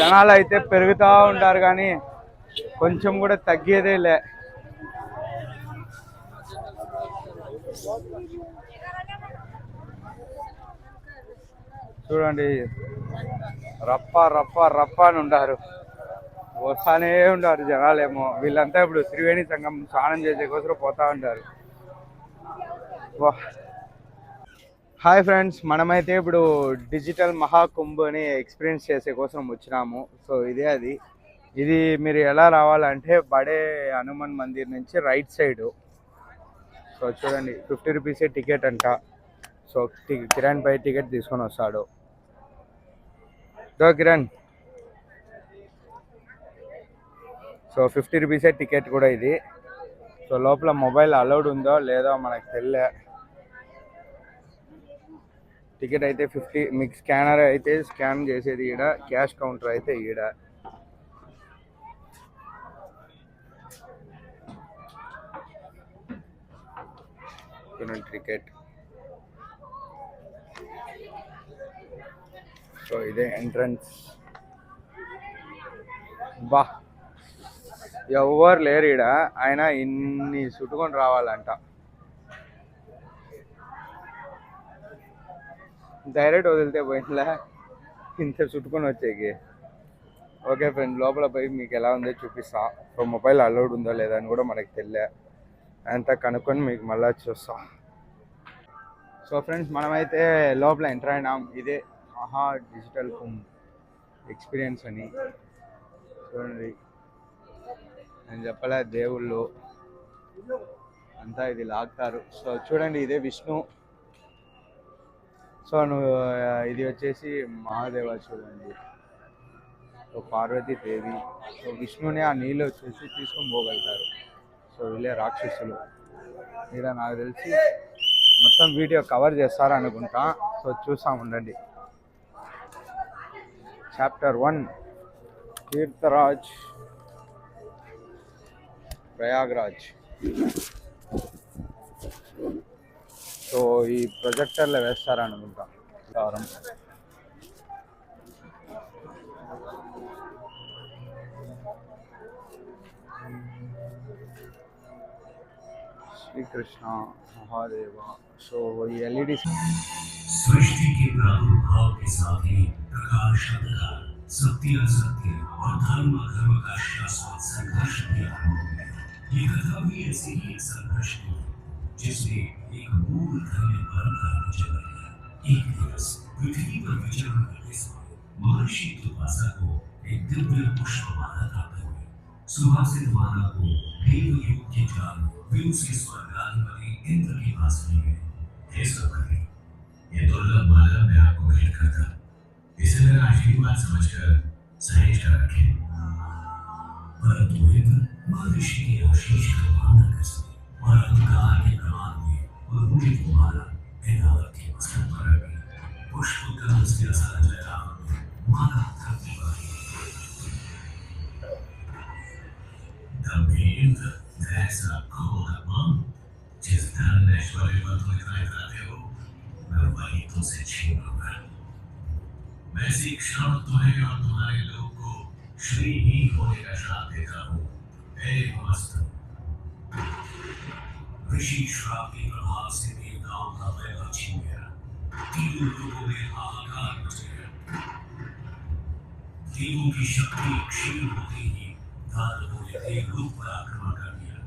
జనాలు అయితే పెరుగుతూ ఉంటారు కానీ కొంచెం కూడా తగ్గేదే లే. చూడండి రప్ప రప్ప రప్ప అని ఉంటారు, వస్తానే ఉంటారు జనాలేమో. వీళ్ళంతా ఇప్పుడు త్రివేణి సంఘం స్నానం చేసే కోసం పోతా ఉంటారు. హాయ్ ఫ్రెండ్స్, మనమైతే ఇప్పుడు డిజిటల్ మహాకుంభని ఎక్స్పీరియన్స్ చేసే కోసం వచ్చినాము. సో ఇదే అది. ఇది మీరు ఎలా రావాలంటే బడే హనుమాన్ మందిర్ నుంచి రైట్ సైడు. సో చూడండి 50 రూపీసే టికెట్ అంట. సో కిరణ్ పై టికెట్ తీసుకొని వస్తాడు. కిరణ్, సో 50 రూపీసే టికెట్ కూడా ఇది. సో లోపల మొబైల్ అలౌడ్ ఉందో లేదో మనకు తెలియలే. టికెట్ అయితే 50. మీకు స్కానర్ అయితే స్కాన్ చేసేది ఈడ, క్యాష్ కౌంటర్ అయితే ఈడ. టికెట్. సో ఇదే ఎంట్రన్స్. బా ఎవరు లేరు ఈడ, ఆయన ఇన్ని చుట్టుకొని రావాలంట. డైరెక్ట్ వదిలితే పోయిందిలే ఇంత చుట్టుకొని వచ్చేకి. ఓకే ఫ్రెండ్, లోపల పోయి మీకు ఎలా ఉందో చూపిస్తా. సో మొబైల్ అలౌడ్ ఉందో లేదా అని కూడా మనకు తెలియలే, అంతా కనుక్కొని మీకు మళ్ళీ చూస్తాం. సో ఫ్రెండ్స్, మనమైతే లోపల ఎంటర్ అయినాం. ఇదే మహా డిజిటల్ కుంభ్ ఎక్స్పీరియన్స్ అని. చూడండి, నేను చెప్పలే, దేవుళ్ళు అంతా ఇది లాగుతారు. సో చూడండి, ఇదే విష్ణు. సో ఇది వచ్చేసి మహాదేవ. చూడండి, సో పార్వతీదేవి. సో విష్ణుని ఆ నీళ్ళు వచ్చేసి తీసుకొని పోగలుగుతారు. సో వీళ్ళే రాక్షసులు. ఇలా నాకు తెలిసి మొత్తం వీడియో కవర్ చేస్తారు అనుకుంటా. సో చూసాం ఉండండి. చాప్టర్ 1 తీర్థరాజ్ ప్రయాగ్రాజ్. సో ఈ ప్రొజెక్టర్లో వేస్తారనుకుంటా. श्रीकृष्ण महादेव. सो वही एलईडी सृष्टि के प्रादुर्भाव के साथ ही प्रकाश अंधकार, सत्य असत्य और धर्म अधर्म का शाश्वत संघर्ष भी आरंभ हो गया। ये कथा भी ऐसे ही एक संघर्ष की है, जिसमें एक मूल धर्म परंपरा चल रही है। एक दिवस पृथ्वी पर विचरण करते समय महर्षि दुर्वासा को एक दिव्य पुष्पमाला प्राप्त हुई। सुहासित माला को देवयुग के जाल वे उसके स्वर्गाधिपति इंद्र के पास ले गए। हे सौभाग्य, ये दुर्लभ माला मैं आपको भेंट करता, इसे मेरा आशीर्वाद समझकर सहेज कर रखें। परंतु इंद्र महर्षि के आशीष का मान न कर सके और अहंकार के प्रमाण में उन्होंने वो माला ऐरावत के मस्तक पर रख दी। पुष्प गंध से असर जयराम में माला धरती पर इंद्र ऐसा घोर अपमान, जिस धन ऐश्वर्य पर तुम इतना इतराते हो, मैं वही तुमसे छीन लूंगा। मैं इसी क्षण तुम्हें और तुम्हारे लोग को श्रीहीन होने का श्राप देता हूँ। ऋषि श्राप के प्रभाव से देवताओं का वैभव छीन गया। तीनों लोगों में हाहाकार मच गया। देवों की शक्ति क्षीण होते ही दानवों ने देवलोक पर आक्रमण कर दिया।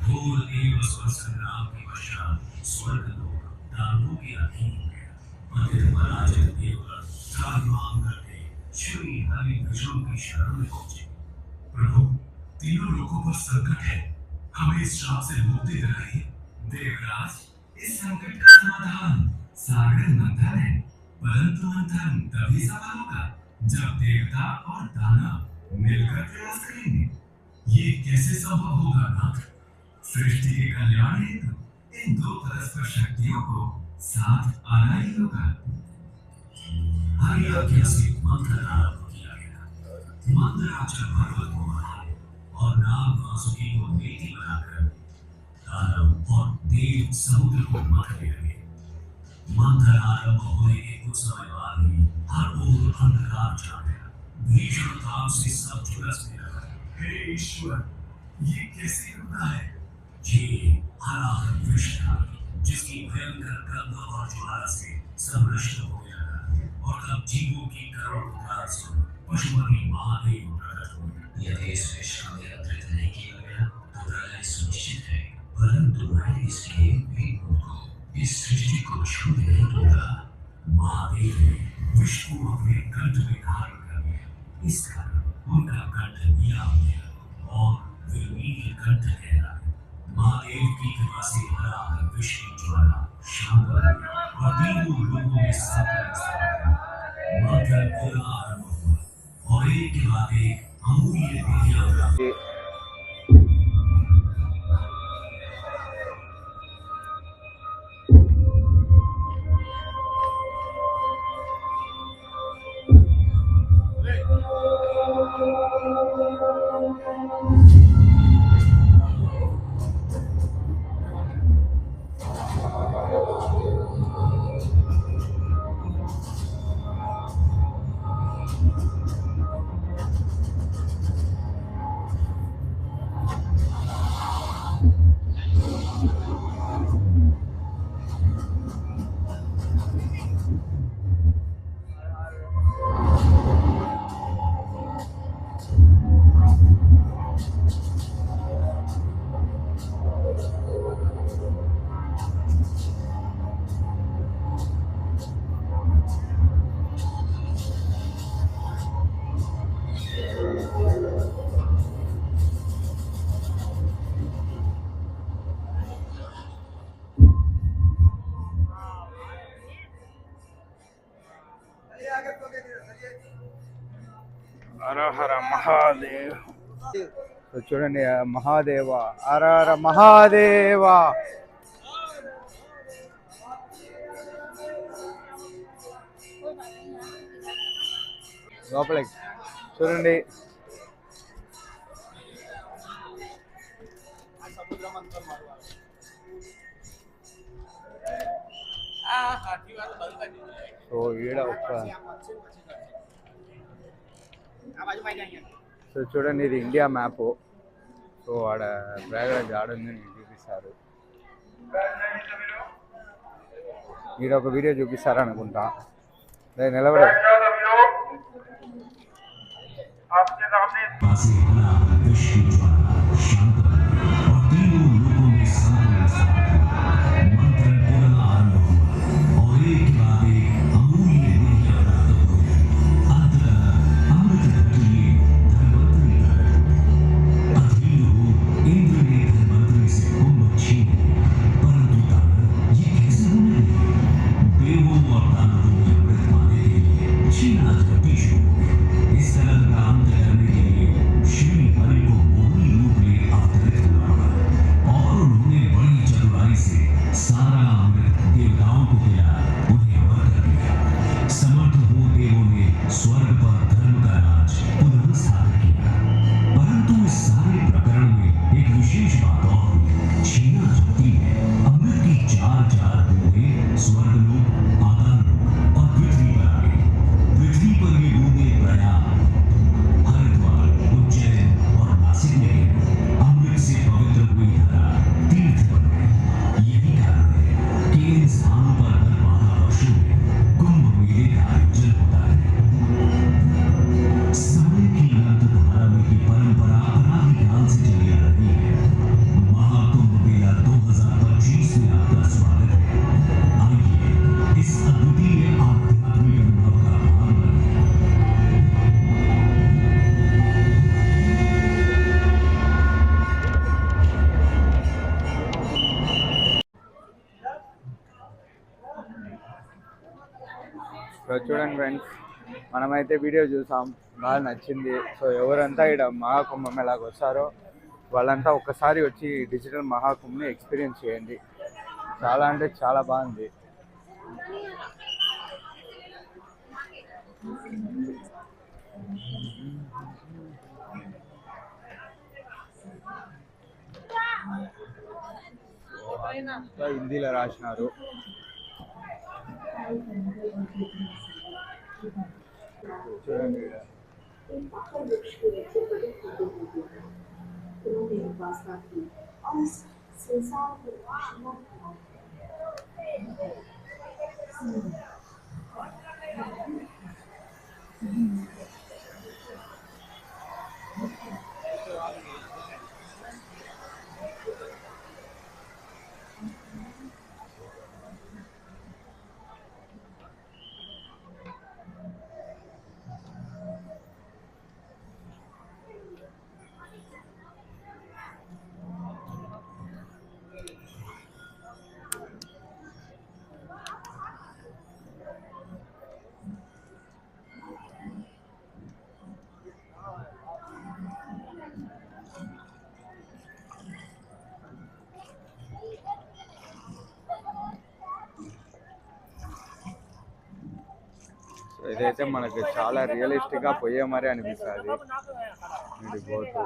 घोर देव स्वर संग्राम के पश्चात स्वर्ग लोक दानवों के अधीन हो गया। अंत पराजित देवगण त्राण मांग करके श्री हरि विष्णु की शरण में पहुंचे। प्रभु, तीनों लोगों पर संकट है, हमें इस श्राप से मुक्ति दिलाइए। देवराज, इस संकट का समाधान सागर मंथन है, परंतु मंथन तभी सफल होगा जब देवता और दानव मिलकर प्रयास करेंगे। ये कैसे संभव होगा नाथ? सृष्टि के कल्याण हेतु इन दो परस्पर शक्तियों को साथ आना ही होगा। हरि आज्ञा से मंत्र आरंभ किया गया। मंदराचल पर्वत को बढ़ाए और नाग वासुकी को नेति बनाकर दानव और देव समुद्र को मारने लगे। मंत्र आरंभ होने के कुछ समय बाद ही हर ओर अंधकार छा गया। भीषणता से सब झुलसने लगा। हे ईश्वर, ये कैसे होता है? ये हरा विष्णु जिसकी भयंकर गंध और ज्वाला से सब नष्ट होने लगा और तब जीवों की करुण पुकार सुन पशुपति महादेव प्रकट हुए। यदि इस विष का नियंत्रित नहीं किया गया तो प्रलय सुनिश्चित है, परंतु मैं इसके वेदों को इस सृष्टि को छूने नहीं दूंगा। महादेव ने विष्णु अपने कंठ में धारण कर लिया। इस कारण उनका कंठ नीला हो गया और वे नीलकंठ कहलाए। महादेव की कृपा से हरा विष की ज्वाला शांत हो गई और तीनों लोगों में संतुलन स्थापित हुआ। मंत्र पूरा आरंभ हुआ और एक के बाद एक अमूल्य विधियां प्राप्त। హర హర మహాదేవ్. సో చూడండి మహాదేవ, హర హర మహాదేవ. లోపలికి చూడండి. సో ఈడ ఒక సో చూడండి, ఇది ఇండియా మ్యాప్. సో ఆడ ప్రయాగరాజ్ ఆడుంది మీకు చూపిస్తారు. మీరు ఒక వీడియో చూపిస్తారు అనుకుంటా. నిలబడే చూడండి ఫ్రెండ్స్, మనమైతే వీడియో చూసాం, బాగా నచ్చింది. సో ఎవరంతా ఇక్కడ మహాకుంభం ఎలాగ వస్తారో వాళ్ళంతా ఒక్కసారి వచ్చి డిజిటల్ మహాకుంభని ఎక్స్పీరియన్స్ చేయండి. చాలా అంటే చాలా బాగుంది. హిందీలో రాసినారు. చూడండి एक पत्थर वृक्ष के नीचे बड़े टूटे टूटे हैं। उन्होंने उपासना की और इस संसार को आशीर्वाद दिया। సో ఇదైతే మనకి చాలా రియలిస్టిక్గా పోయే మరీ అనిపిస్తుంది ఇది బోటు.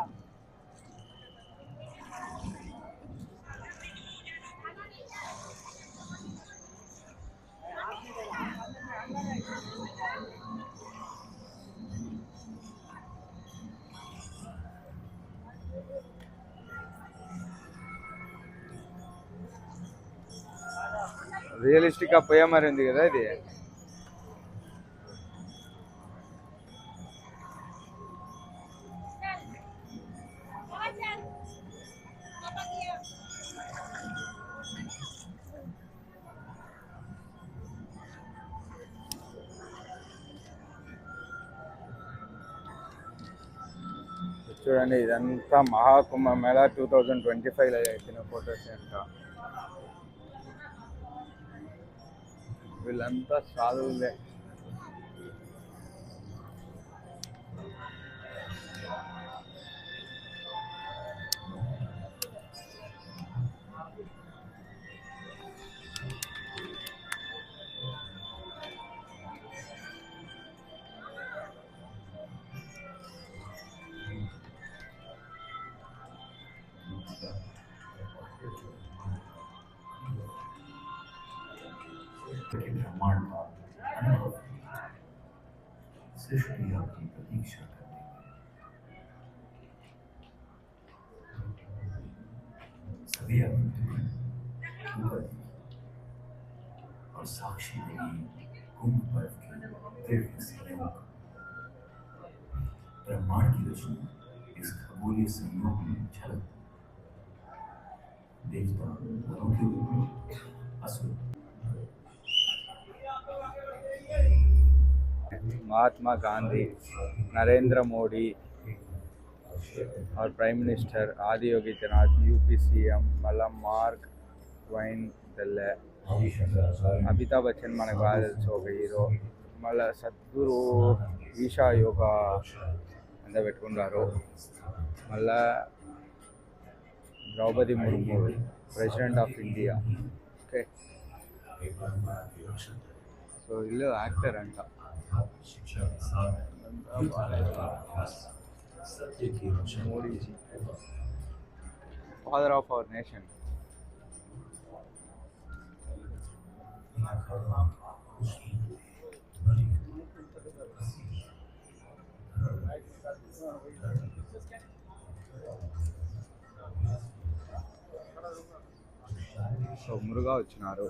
రియలిస్టిక్గా పోయే మరి ఉంది కదా ఇది. చూడండి ఇదంతా మహాకుంభమేళ 2025లో చేసిన ఫొటోస్ అంట. వీళ్ళంతా సాధువులే. के ब्रह्मांड का अनुभव सृष्टि आपकी प्रतीक्षा करने सभी और साक्षी बनी कुंभ पर्व के दिव्य संयोग ब्रह्मांड की रचना इस खगोलीय संयोग में झलक देवता और उनके रूप असुर महात्मा गांधी, नरेंद्र मोदी और प्राइम मिनिस्टर आदि योगी आदित्यनाथ, यूपी सीएम మళ్ళా మార్క్ ట్వైన్ తెల్లే, అమితాబ్ బచ్చన్ మనకు బాగా తెలుసు ఒక హీరో, మళ్ళీ సద్గురు ఈషా యోగా అంతా పెట్టుకున్నారు. మళ్ళా Droupadi Murmu president of India. Okay, so వీళ్ళు యాక్టర్ అంట. Modiji father of our nation. So Muruga వచ్చినారు.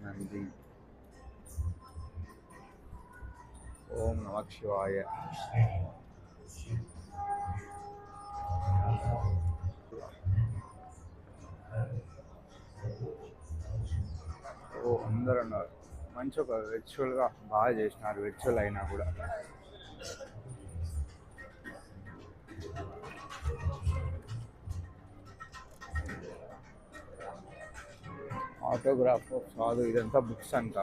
నంది. ఓం నమః శివాయ. ఓ అందరూ ఉన్నారు. మంచి ఒక విర్చువల్గా బాగా చేసినారు, విర్చువల్ అయినా కూడా. ఆటోగ్రాఫ్ సాధు, ఇదంతా బుక్స్ అంట.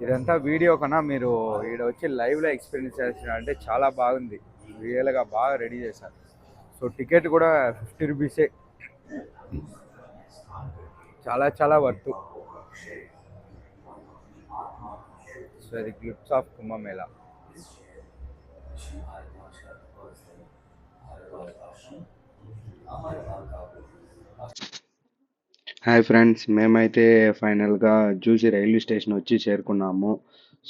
ఇదంతా వీడియో కన్నా మీరు ఇక్కడ వచ్చి లైవ్లో ఎక్స్పీరియన్స్ చేసినారంటే చాలా బాగుంది. రియల్గా బాగా రెడీ చేశారు. సో టికెట్ కూడా 50 రూపీసే, చాలా చాలా వర్త్. సో ఇది glimpse of Kumbh Mela. Hi friends, మేమైతే ఫైనల్గా జూసి రైల్వే స్టేషన్ వచ్చి చేరుకున్నాము.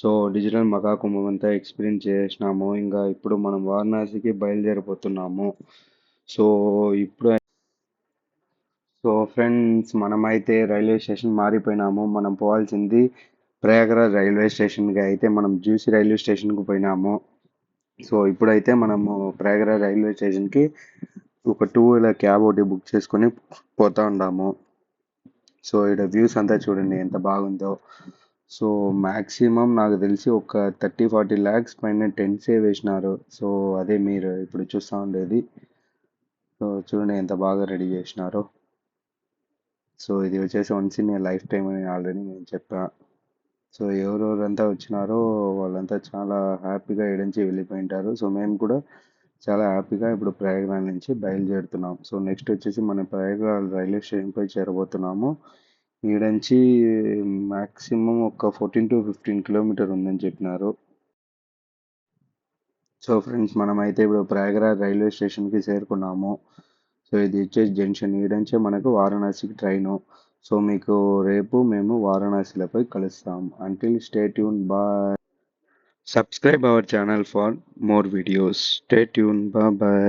సో డిజిటల్ మకా కుంభం అంతా ఎక్స్పీరియన్స్ చేసినాము. ఇంకా ఇప్పుడు మనం వారణాసికి బయలుదేరిపోతున్నాము. సో ఇప్పుడు సో ఫ్రెండ్స్, మనమైతే రైల్వే స్టేషన్ మారిపోయినాము. మనం పోవాల్సింది ప్రయాగరాజ్ రైల్వే స్టేషన్కి అయితే మనం జూసి రైల్వే స్టేషన్కి పోయినాము. సో ఇప్పుడైతే మనము ప్రయాగరాజ్ రైల్వే స్టేషన్కి ఒక 2 వీలర్ క్యాబ్ ఒకటి బుక్ చేసుకొని పోతా ఉన్నాము. సో ఇక్కడ వ్యూస్ అంతా చూడండి ఎంత బాగుందో. సో మ్యాక్సిమం నాకు తెలిసి ఒక 30-40 lakhs పైన టెంట్సే వేసినారు. సో అదే మీరు ఇప్పుడు చూస్తూ ఉండేది. సో చూడండి ఎంత బాగా రెడీ చేసినారో. సో ఇది వచ్చేసి once in a life time అని ఆల్రెడీ నేను చెప్పా. సో ఎవరెవరంతా వచ్చినారో వాళ్ళంతా చాలా హ్యాపీగా నుంచి వెళ్ళిపోయింటారు. సో మేము కూడా చాలా హ్యాపీగా ఇప్పుడు ప్రయాగరాజ్ నుంచి బయలుదేరుతున్నాం. సో నెక్స్ట్ వచ్చేసి మనం ప్రయాగరాజ్ రైల్వే స్టేషన్పై చేరబోతున్నాము. ఈడ నుంచి మ్యాక్సిమం ఒక 14-15 కిలోమీటర్ ఉందని చెప్పినారు. సో ఫ్రెండ్స్, మనమైతే ఇప్పుడు ప్రయాగరాజ్ రైల్వే స్టేషన్కి చేరుకున్నాము. సో ఇది వచ్చేసి జంక్షన్. ఈడ నుంచే మనకు వారణాసికి ట్రైను. సో మీకు రేపు మేము వారణాసిలపై కలుస్తాం. Until stay tune, bye. Subscribe our channel for more videos. Stay tuned. Bye bye.